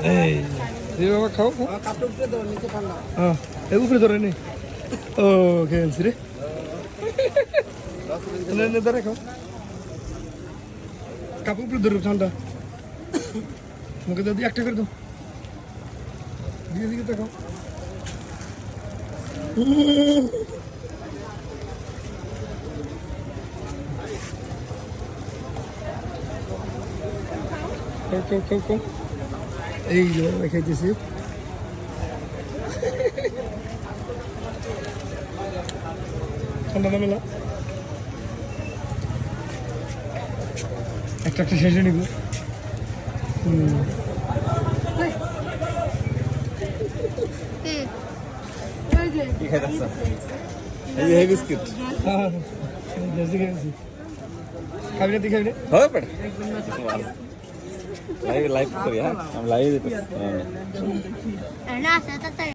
এই রে বাবা খাও খাও হ্যাঁ এই উপরে ধরে নে ও খেয়েছি রে ধরে খাও কাপ উপরে ধরো ঠান্ডা মুখে দাদি একটা করে দাও দিয়ে দিকে খাও খাও এই খাইতেছি ঠান্ডা না মেলা একটা শেষে নিব কি খাইতেছ এই বিস্কিট খাবি না তুই খাবি না হবে পেট লাইভ করি হ্যাঁ আমি লাইভ দিতেছি না